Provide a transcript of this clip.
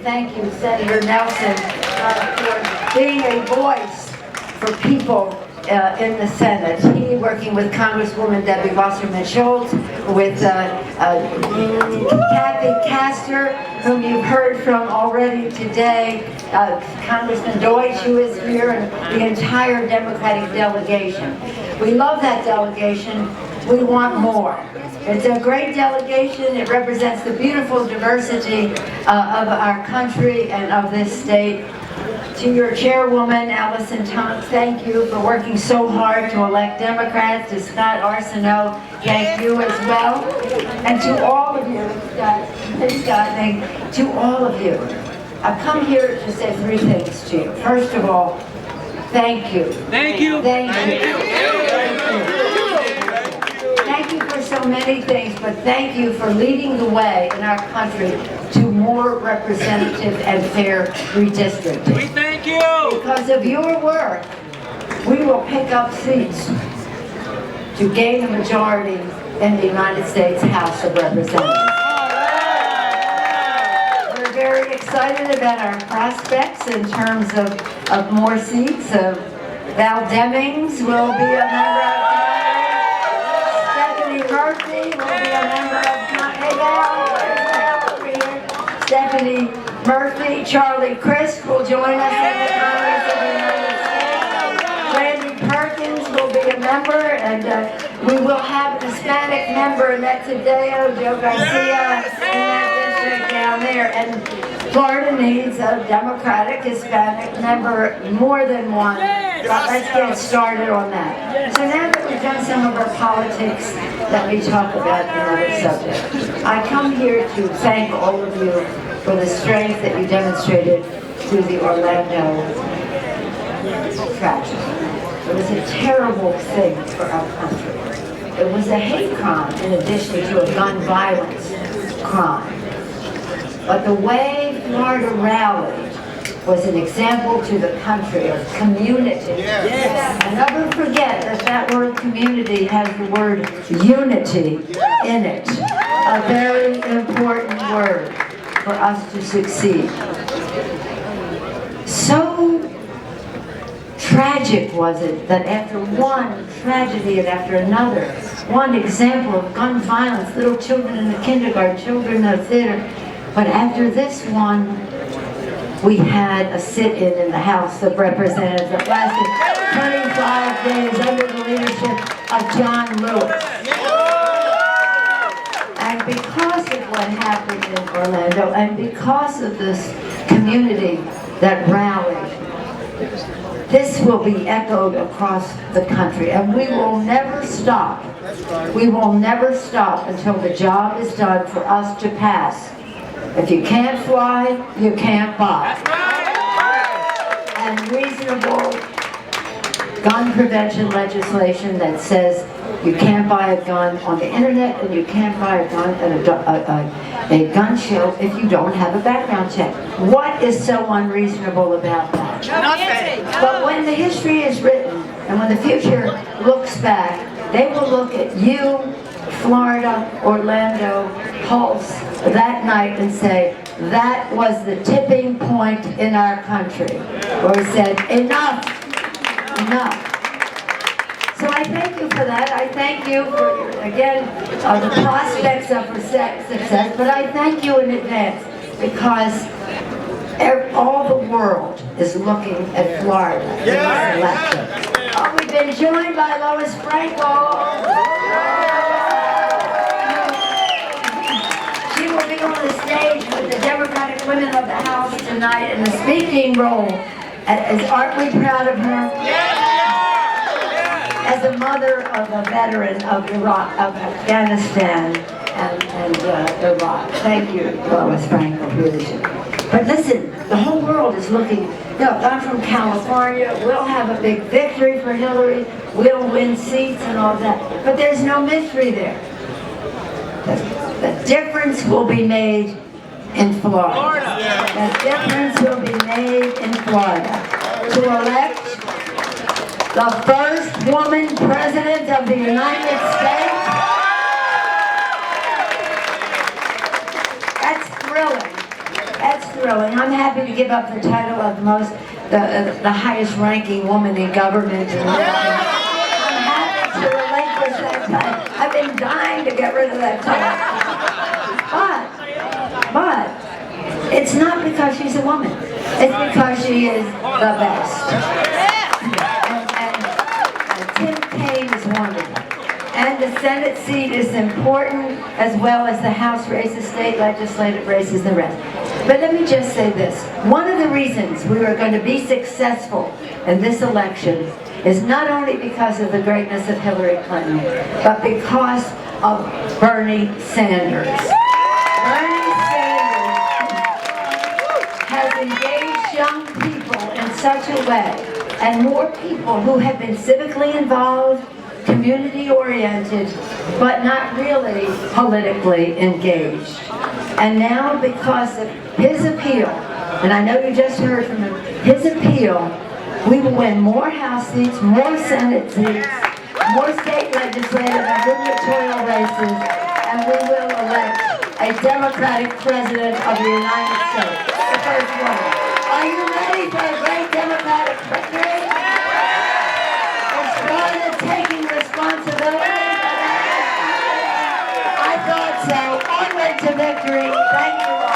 Thank you, Senator Nelson, for being a voice for people in the Senate. He, working with Congresswoman Debbie Wasserman Schultz, with Kathy Castor, whom you've heard from already today, Congressman Deutsch, who is here, and the entire Democratic delegation. We love that delegation. We want more. It's a great delegation. It represents the beautiful diversity of our country and of this state. To your chairwoman, Allison Tonk, thank you for working so hard to elect Democrats. To Scott Arsenault, thank you as well. And to all of you, to all of you, I've come here to say three things to you. First of all, thank you. Thank you. Thank you. Thank you for so many things, but thank you for leading the way in our country to more representative and fair redistricting. We thank you. Because of your work, we will pick up seats to gain a majority in the United States House of Representatives. We're very excited about our prospects in terms of more seats. Val Demings will be a member of Murphy will be a member of Stephanie Murphy. Charlie Crist will join us in the Congress of the United States. Randy Perkins will be a member, and we will have a Hispanic member, and that's Adeo Joe Garcia in that district down there. And Florida needs a Democratic Hispanic member, more than one. But let's get started on that. So now that we've done some of our politics, let me talk about another subject. I come here to thank all of you for the strength that you demonstrated through the Orlando tragedy. It was a terrible thing for our country. It was a hate crime in addition to a gun violence crime. But the way Florida rallied was an example to the country of community. Yes. And never forget that that word community has the word unity in it. A very important word for us to succeed. So tragic was it that after one tragedy and after another, one example of gun violence, little children in the kindergarten, children in the theater, but after this one, we had a sit-in the House of Representatives that lasted 25 days under the leadership of John Lewis. And because of what happened in Orlando, and because of this community that rallied, this will be echoed across the country, and we will never stop. We will never stop until the job is done for us to pass. If you can't fly, you can't buy. And reasonable gun prevention legislation that says you can't buy a gun on the internet and you can't buy a gun at a gun show if you don't have a background check. What is so unreasonable about that? Nothing. But when the history is written and when the future looks back, they will look at you, Florida, Orlando, Pulse that night and say, that was the tipping point in our country, where we said, enough, enough. So I thank you for that. I thank you for, again, the prospects of success, but I thank you in advance because all the world is looking at Florida in this election. We've been joined by Lois Frankel. She will be on the stage with the Democratic women of the House tonight in a speaking role. Aren't we proud of her? As a mother of a veteran of Iraq, of Afghanistan and Iraq. Thank you, Lois Frankel, really. But listen, the whole world is looking. Look, I'm from California. We'll have a big victory for Hillary. We'll win seats and all that. But there's no mystery there. The difference will be made in Florida. The difference will be made in Florida. To elect the first woman president of the United States That's thrilling. That's thrilling. I'm happy to give up the title of the highest ranking woman in government. I'm happy to relinquish that title. I've been dying to get rid of that title. But it's not because she's a woman. It's because she is the best. And Tim Kaine is wonderful. And the Senate seat is important, as well as the House races, state legislative races, the rest. But let me just say this. One of the reasons we are going to be successful in this election is not only because of the greatness of Hillary Clinton, but because of Bernie Sanders. Bernie Sanders has engaged young people in such a way, and more people who have been civically involved, community-oriented, but not really politically engaged. And now, because of his appeal, and I know you just heard from him, his appeal, we will win more House seats, more Senate seats, more state legislative and gubernatorial races, and we will elect a Democratic president of the United States, the first woman. Are you ready for a great Democratic victory? It's one of taking responsibility. I thought so. Onward to victory. Thank you all.